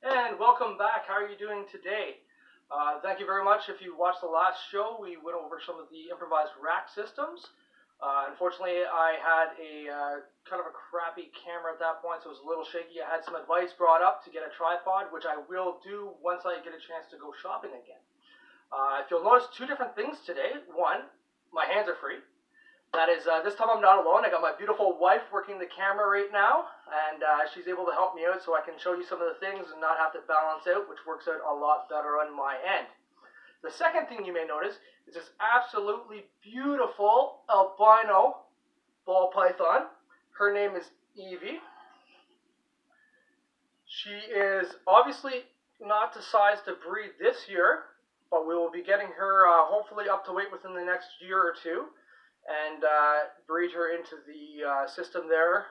And welcome back. How are you doing today? Thank you very much. If you watched the last show, we went over some of the improvised rack systems. Unfortunately, I had a kind of a crappy camera at that point, so it was a little shaky. I had some advice brought up to get a tripod, which I will do once I get a chance to go shopping again. If you'll notice two different things today. One, my hands are free. That is, this time I'm not alone. I got my beautiful wife working the camera right now, and she's able to help me out so I can show you some of the things and not have to balance out, which works out a lot better on my end. The second thing you may notice is this absolutely beautiful albino ball python. Her name is Eevee. She is obviously not the size to breed this year, but we will be getting her hopefully up to weight within the next year or two, and breed her into the system there,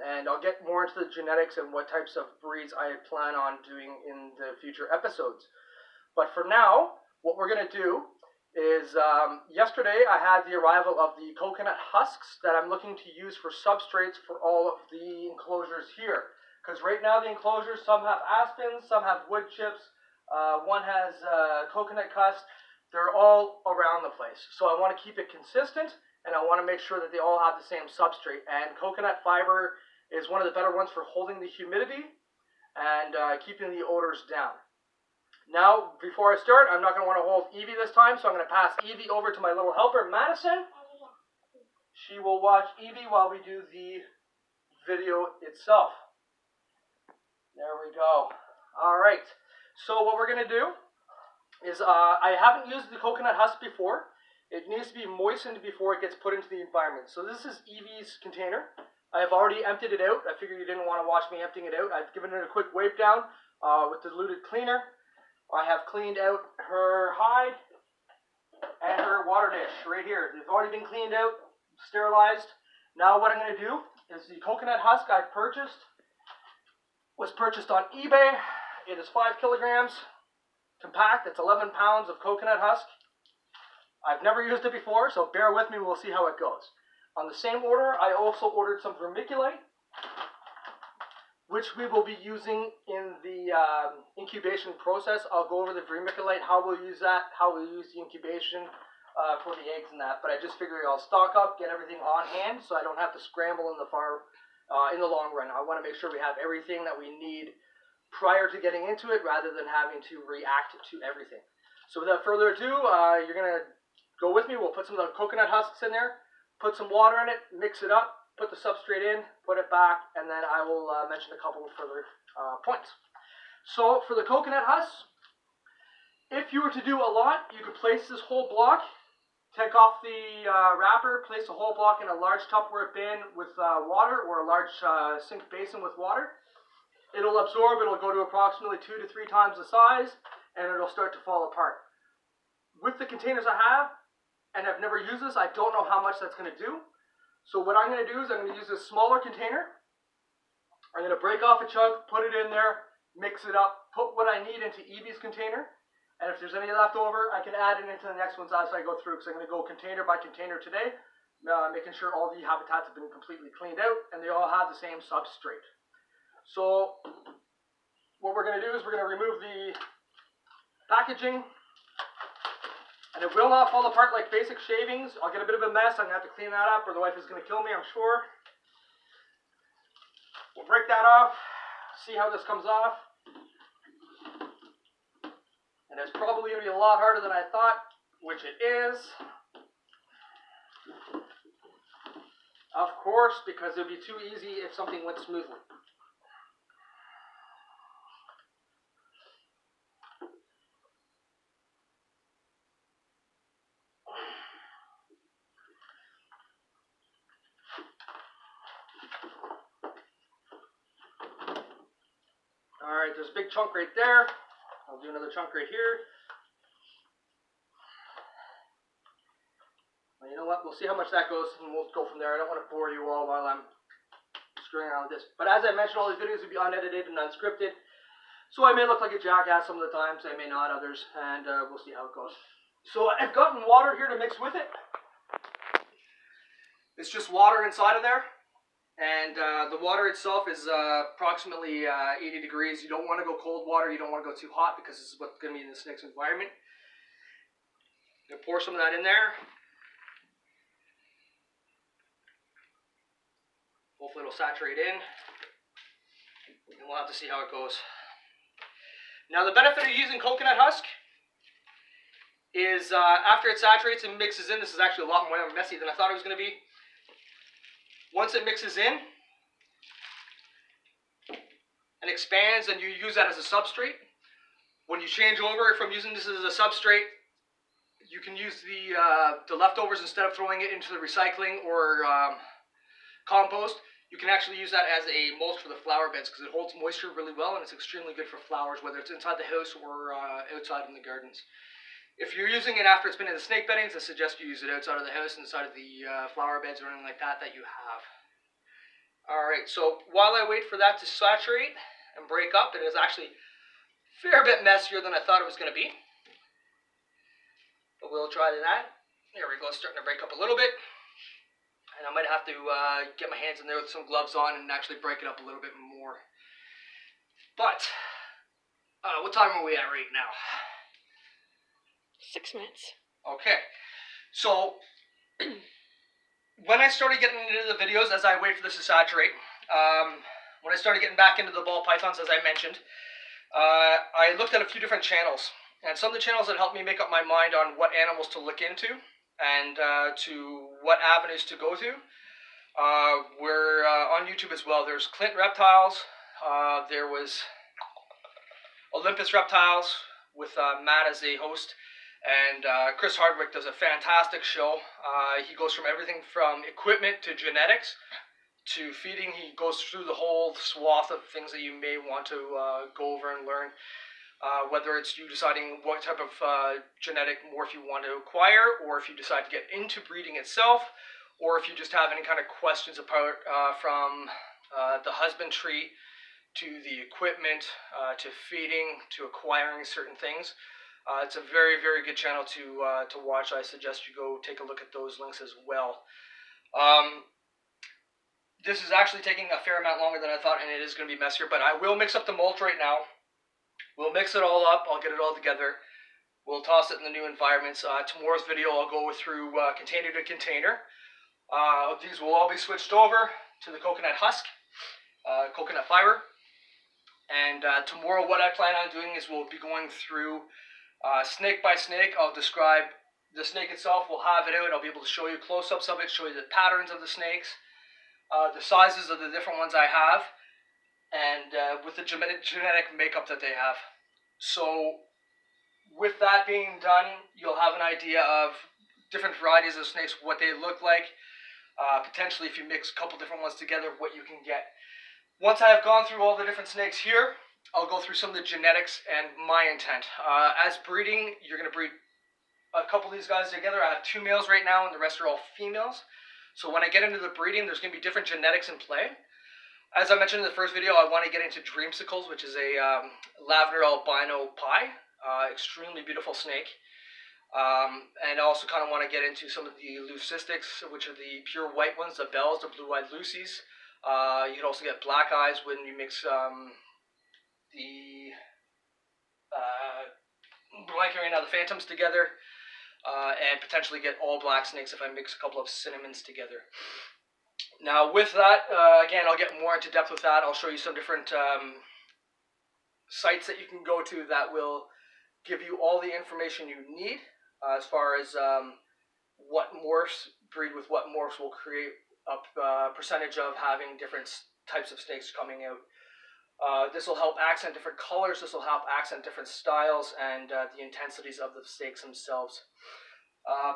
and I'll get more into the genetics and what types of breeds I plan on doing in the future episodes. But for now, what we're going to do is, yesterday I had the arrival of the coconut husks that I'm looking to use for substrates for all of the enclosures here. Because right now the enclosures, some have aspens, some have wood chips, one has coconut cust. They're all around the place. So I want to keep it consistent, and I want to make sure that they all have the same substrate. And coconut fiber is one of the better ones for holding the humidity and keeping the odors down. Now, before I start, I'm not going to want to hold Eevee this time, so I'm going to pass Eevee over to my little helper, Madison. She will watch Eevee while we do the video itself. There we go. All right. So what we're going to do is I haven't used the coconut husk before. It needs to be moistened before it gets put into the environment. So this is Eevee's container. I have already emptied it out. I figured you didn't want to watch me emptying it out. I've given it a quick wipe down with diluted cleaner. I have cleaned out her hide and her water dish right here. They've already been cleaned out, sterilized. Now what I'm going to do is the coconut husk I've purchased was purchased on eBay. It is 5 kilograms. Compact. It's 11 pounds of coconut husk. I've never used it before, so bear with me. We'll see how it goes. On the same order, I also ordered some vermiculite, which we will be using in the incubation process. I'll go over the vermiculite, how we'll use that, how we'll use the incubation for the eggs and that. But I just figured I'll stock up, get everything on hand, so I don't have to scramble in the long run. I want to make sure we have everything that we need prior to getting into it, rather than having to react to everything. So without further ado, you're going to go with me. We'll put some of the coconut husks in there, put some water in it, mix it up, put the substrate in, put it back, and then I will mention a couple of further points. So for the coconut husks, if you were to do a lot, you could place this whole block, take off the wrapper, place the whole block in a large Tupperware bin with water, or a large sink basin with water. It'll absorb, it'll go to approximately 2 to 3 times the size, and it'll start to fall apart. With the containers I have, and I've never used this, I don't know how much that's going to do. So what I'm going to do is I'm going to use this smaller container. I'm going to break off a chunk, put it in there, mix it up, put what I need into Eevee's container, and if there's any left over, I can add it into the next ones as I go through, because I'm going to go container by container today, making sure all the habitats have been completely cleaned out, and they all have the same substrate. So what we're going to do is we're going to remove the packaging, and it will not fall apart like basic shavings. I'll get a bit of a mess. I'm going to have to clean that up, or the wife is going to kill me, I'm sure. We'll break that off, see how this comes off. And it's probably going to be a lot harder than I thought, which it is. Of course, because it would be too easy if something went smoothly. Alright, there's a big chunk right there. I'll do another chunk right here. Well, you know what? We'll see how much that goes, and we'll go from there. I don't want to bore you all while I'm screwing around with this. But as I mentioned, all these videos will be unedited and unscripted. So I may look like a jackass some of the times. I may not others. And we'll see how it goes. So I've gotten water here to mix with it. It's just water inside of there. And the water itself is approximately 80 degrees. You don't want to go cold water. You don't want to go too hot because this is what's going to be in the snake's environment. I'm going to pour some of that in there. Hopefully it'll saturate in. And we'll have to see how it goes. Now the benefit of using coconut husk is after it saturates and mixes in, this is actually a lot more messy than I thought it was going to be. Once it mixes in and expands and you use that as a substrate, when you change over from using this as a substrate, you can use the leftovers instead of throwing it into the recycling or compost. You can actually use that as a mulch for the flower beds because it holds moisture really well and it's extremely good for flowers, whether it's inside the house or outside in the gardens. If you're using it after it's been in the snake beddings, I suggest you use it outside of the house, inside of the flower beds or anything like that you have. Alright, so while I wait for that to saturate and break up, it is actually a fair bit messier than I thought it was going to be. But we'll try that. There we go, it's starting to break up a little bit. And I might have to get my hands in there with some gloves on and actually break it up a little bit more. But, what time are we at right now? 6 minutes. Okay, so when I started getting into the videos, as I wait for this to saturate, when I started getting back into the ball pythons, as I mentioned, I looked at a few different channels. And some of the channels that helped me make up my mind on what animals to look into and to what avenues to go to were on YouTube as well. There's Clint Reptiles, there was Olympus Reptiles with Matt as a host, and Chris Hardwick does a fantastic show. He goes from everything from equipment to genetics to feeding. He goes through the whole swath of things that you may want to go over and learn. Whether it's you deciding what type of genetic morph you want to acquire, or if you decide to get into breeding itself, or if you just have any kind of questions about from the husbandry to the equipment, to feeding, to acquiring certain things. It's a very, very good channel to watch. I suggest you go take a look at those links as well. This is actually taking a fair amount longer than I thought, and it is going to be messier, but I will mix up the mulch right now. We'll mix it all up. I'll get it all together. We'll toss it in the new environments. Tomorrow's video I'll go through container to container. These will all be switched over to the coconut husk, coconut fiber. And tomorrow what I plan on doing is we'll be going through snake by snake. I'll describe the snake itself. We'll have it out. I'll be able to show you close-ups of it, show you the patterns of the snakes, the sizes of the different ones I have, and with the genetic makeup that they have. So with that being done, you'll have an idea of different varieties of snakes, what they look like, potentially if you mix a couple different ones together, what you can get. Once I have gone through all the different snakes here, I'll go through some of the genetics and my intent. As breeding, you're going to breed a couple of these guys together. I have 2 males right now and the rest are all females. So when I get into the breeding, there's going to be different genetics in play. As I mentioned in the first video, I want to get into dreamsicles, which is a lavender albino pie. Extremely beautiful snake. And I also kind of want to get into some of the leucistics, which are the pure white ones, the bells, the blue-eyed lucies. You can also get black eyes when you mix blanking right now, the phantoms together. And potentially get all black snakes if I mix a couple of cinnamons together. Now with that, again, I'll get more into depth with that. I'll show you some different sites that you can go to that will give you all the information you need as far as what morphs breed with what morphs will create a percentage of having different types of snakes coming out. This will help accent different colors, this will help accent different styles and the intensities of the snakes themselves.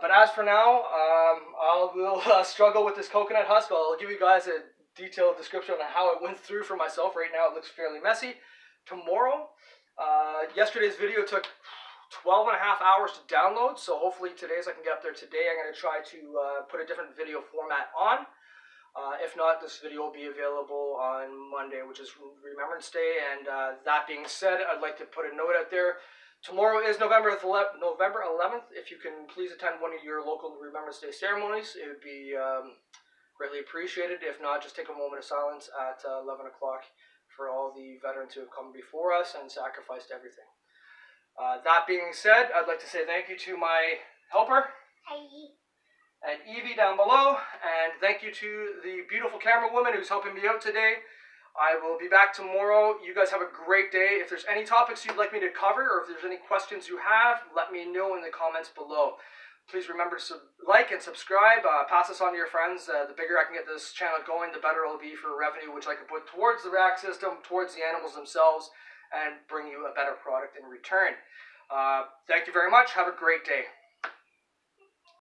But as for now, I will struggle with this coconut husk. I'll give you guys a detailed description on how it went through for myself. Right now it looks fairly messy. Tomorrow, yesterday's video took 12 and a half hours to download, so hopefully today's I can get up there today. I'm going to try to put a different video format on. If not, this video will be available on Monday, which is Remembrance Day. And that being said, I'd like to put a note out there. Tomorrow is November 11th. If you can please attend one of your local Remembrance Day ceremonies, it would be Greatly appreciated. If not, just take a moment of silence at 11 o'clock for all the veterans who have come before us and sacrificed everything. That being said, I'd like to say thank you to my helper. Hi. And Eevee down below. And thank you to the beautiful camera woman who's helping me out today. I will be back tomorrow. You guys have a great day. If there's any topics you'd like me to cover, or if there's any questions you have, let me know in the comments below. Please remember to like and subscribe. Pass this on to your friends. The bigger I can get this channel going, the better it'll be for revenue, which I can put towards the rack system, towards the animals themselves, and bring you a better product in return. Thank you very much. Have a great day.